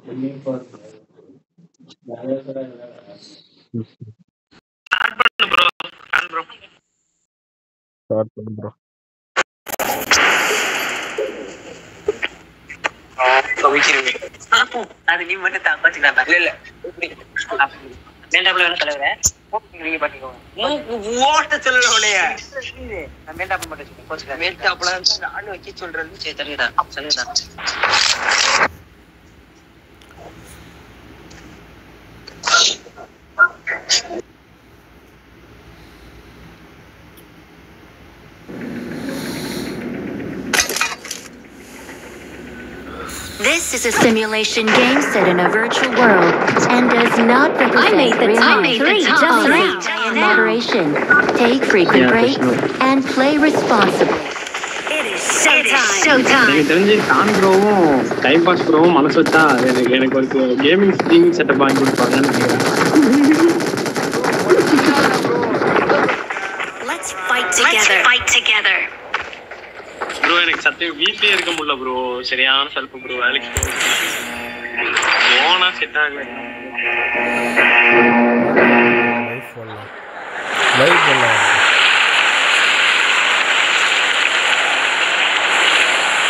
Start பண்ணு bro. Call bro. Start பண்ணு bro. அது நீ மட்டும் தான் பாத்துக்கலாம். இல்ல மேண்டாப்ல வேணும் தலைவரே. நீங்க பாத்துக்கோங்க. ஓட்ட சொல்லலையே. நான் மேண்டாப்ல மட்டும் சொல்றேன். கோச்சுக்க. மேண்டாப்ல ஆளு வைக்க சொல்றது சரி தனிதான். சரிதான். This is a simulation game set in a virtual world and does not represent real life. Moderation. Take frequent breaks and play responsibly. It is showtime. எனக்கு தெரிஞ்சு டான் ப்ரோவும் டைம் பாஸ் ப்ரோவும் மனசு வச்சா எனக்கு ஒரு கேமிங் ஸ்ட்ரீமிங் செட்டப் வாங்கி கொடுப்பாங்கன்னு நினைக்கிறேன். Let's fight together. Bro எனக்கு சத்தியம் வீட்லயே இருக்க முடியல ப்ரோ. சரியான செல்ஃப் ப்ரோ. வேலைக்கு போனா செட் ஆகல. லைவ் பண்ணலாம்.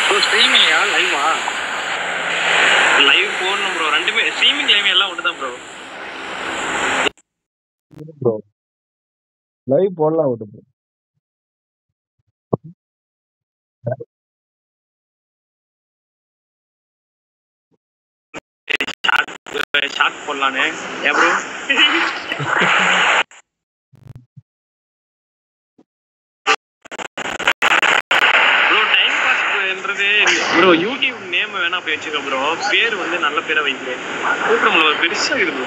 ப்ரோ ஸ்ட்ரீமிங்கா லைவா? லைவ் போடணும் ப்ரோ. ரெண்டுமே ஸ்ட்ரீமிங் லைவ் எல்லாம் ஒண்ணுதான் ப்ரோ. ப்ரோ லைவ் போடலாம் விடு ப்ரோ. ஷார்ட் போடலானே. ஏன் ப்ரோ? ப்ரோ டைம் பாஸ்ன்றது ப்ரோ யூடியூப் நேம் வேணா போய் வச்சுக்க ப்ரோ. பேர் வந்து நல்ல பேரை வைக்கிறேன். கூப்பிட ஒரு பெருசா இருக்கு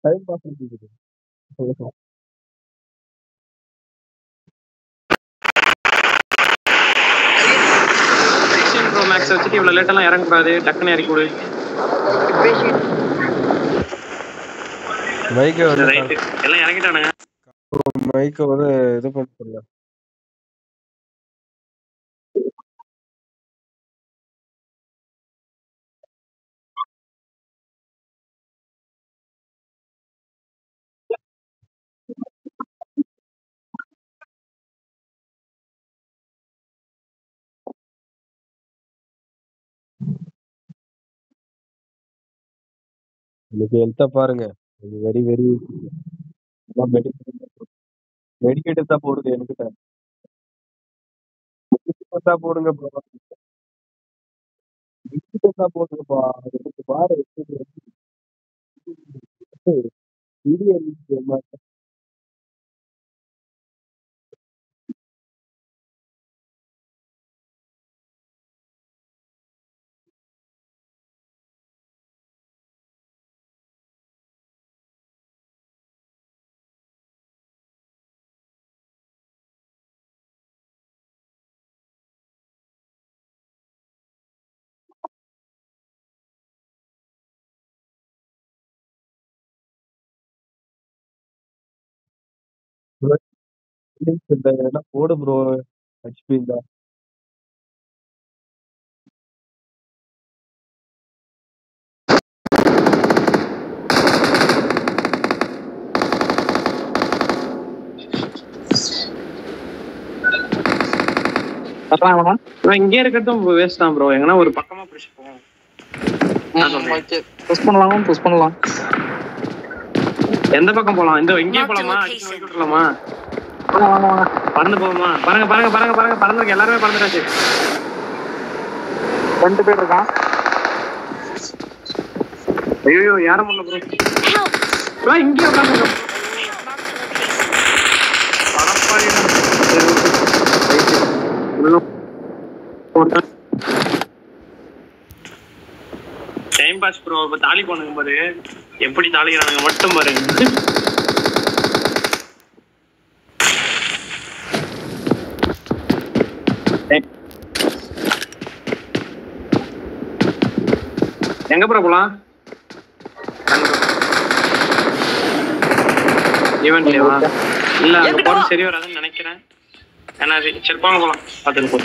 டைம் பாஸ் இருக்குது. ப்ரோ மேக்ஸ் வச்சுட்டு இவ்வளவு லேட்டெல்லாம் இறங்கக்கூடாது. டக்குன்னு இறக்கி விடு. மைக்கை வந்து ரைட்டு எல்லாம் இறங்கிட்டானுங்க. மைக்கை வந்து இது பண்ண இன்னைக்கு ஹெல்த்தா பாருங்க. வெரி வெரி மெடிக்கேட் தான் போடுது. எனக்கு தான் போடுங்க ப்ரோ. மெடிக்கேட் தான் போடுங்கப்பா. எனக்கு பாரு வீடியோ போடு ப்ரோ. ஹெச்பி தான் இங்கே இருக்கிறதும் வேஸ்ட் தான் ப்ரோ. எங்கன்னா ஒரு பக்கமா புடிச்சு போவோம். புஷ் பண்ணலாம். எந்த பக்கம் போலாம்? இந்த இங்கே போலாமா? விட்டுலாமா? பறந்து போவோமா? பாருங்க பாருங்க பாருங்க பாருங்க பறந்துருக்கு. எல்லாருமே பறந்துட்டாச்சு. 2 பேர் இருக்கான். ஐயோ யாரும் பண்ணல ப்ரோ. இங்கே உட்காந்து டைம் பாஸ் ப்ரோ. இப்ப தாலி போனுங்க பாரு. எப்படி தாளிக்கிறானுங்க மட்டும் பாருங்க. எங்க ப்ரோ போலாம்? ஈவென்ட்லயா? இல்ல அங்க போறது சரி வராதுன்னு நினைக்கிறேன். ஏன்னா சரி போங்க போலாம். பார்த்துட்டு போ.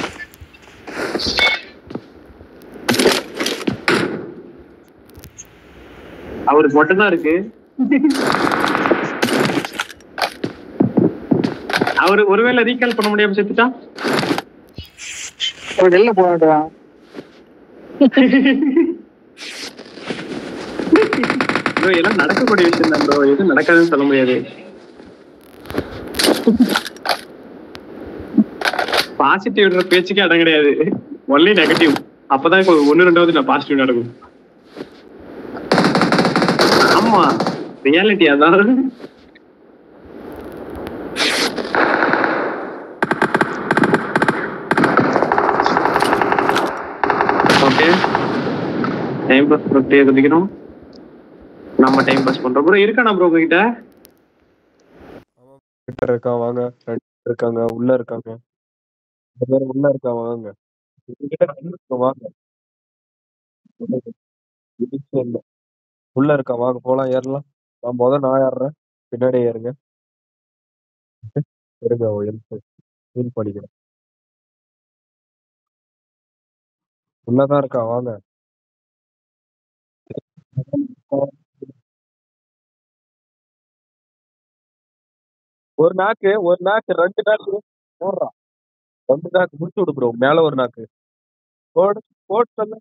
அவருக்கு மட்டும்தான் இருக்கு. அவரு ஒருவேளை ரீகால் பண்ண முடியாம செத்துட்டா வெளில போகடா. ப்ரோ எல்லாம் நடக்கக்கூடிய விஷயம் தான் ப்ரோ, எதுவும் நடக்காதுன்னு சொல்ல முடியாது. பாசிட்டிவ் பேச்சுக்கே இடம் கிடையாது, ஒன்லி நெகட்டிவ். அப்பதான் ஒன்னு ரெண்டாவது நான் பாசிட்டிவ் நடக்கும். ஆமா ரியாலிட்டி அதான். ஓகே டைம் பாஸ் பண்ணிட்டே குதிக்கணும். நம்ம டைம் பாஸ் பண்றோம். ப்ரோ இருக்கானா ப்ரோ உங்ககிட்ட? கிட்ட இருக்கான் வாங்க. 2 இருக்காங்க உள்ள இருக்காங்க. 2 பேர் உள்ள இருக்காங்க வாங்க. உங்ககிட்ட 2 இருக்கு வாங்க. இதுக்கு இல்ல. உள்ள இருக்கான் வாங்க போலாம் ஏறலாம். நான் ஏறுறேன். பின்னாடி ஏறுங்க. இருங்க ஹெல்ப் ஃபீல் பண்ணிக்கிறேன். உள்ளதான் இருக்கான் வாங்க. ஒரு நாக்கு 2 நாக்கு போடுறான். 2 நாக்கு முடிச்சு விடு ப்ரோ. மேல ஒரு நாக்கு போடு. போட்டு சொல்லு.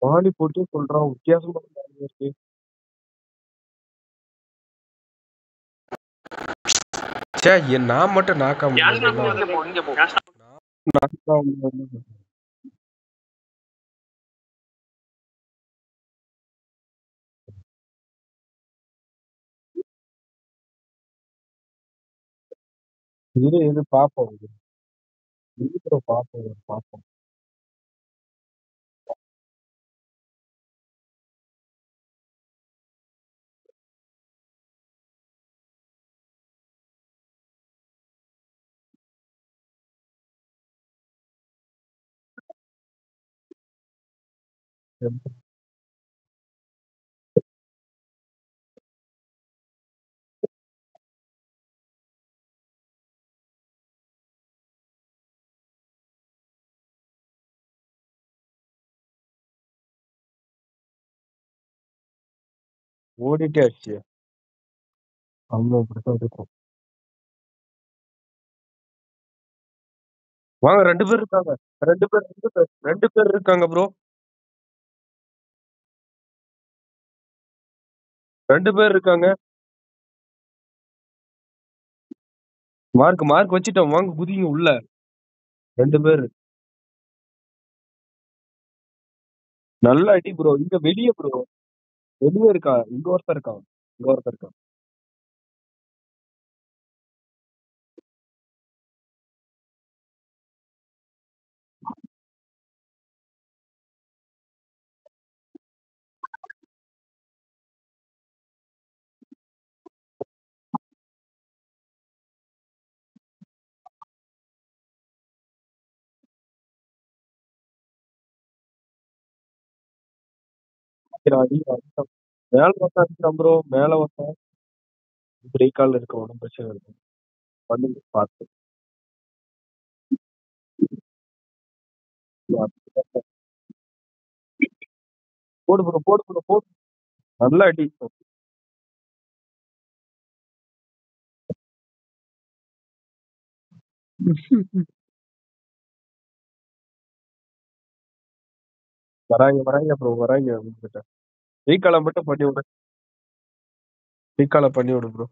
பாடி போட்டு சொல்றான் வித்தியாசமா இருக்கு. நான் மட்டும் நாக்காம இது பாப்போம். பாப்போம். ஓடிட்டே ஆச்சு. ஆமா அப்படித்தான் இருக்கும். வாங்க 2 பேர் இருக்காங்க. 2 பேர் இருக்காங்க ப்ரோ. 2 பேர் இருக்காங்க. மார்க் வச்சிட்டோம். வாங்க குதிங்க உள்ள. 2 பேர். நல்ல அடி ப்ரோ. இங்க வெளியே ப்ரோ. வெளியே இருக்கா. இங்க ஒருத்தர் இருக்கான். அடி அடிச்சான். மேல ஒருத்தன் அடிச்சான் ப்ரோ. மேல ஒருத்தன் ரீகால் இருக்க ஒன்றும் பிரச்சனை இல்லை. பண்ணுங்க பார்த்து. போடு. நல்ல அடி. வராங்க ப்ரோ. வராங்க உங்ககிட்ட. ரீகாலை மட்டும் பண்ணி விடு. ரீகாலை பண்ணி விடு ப்ரோ.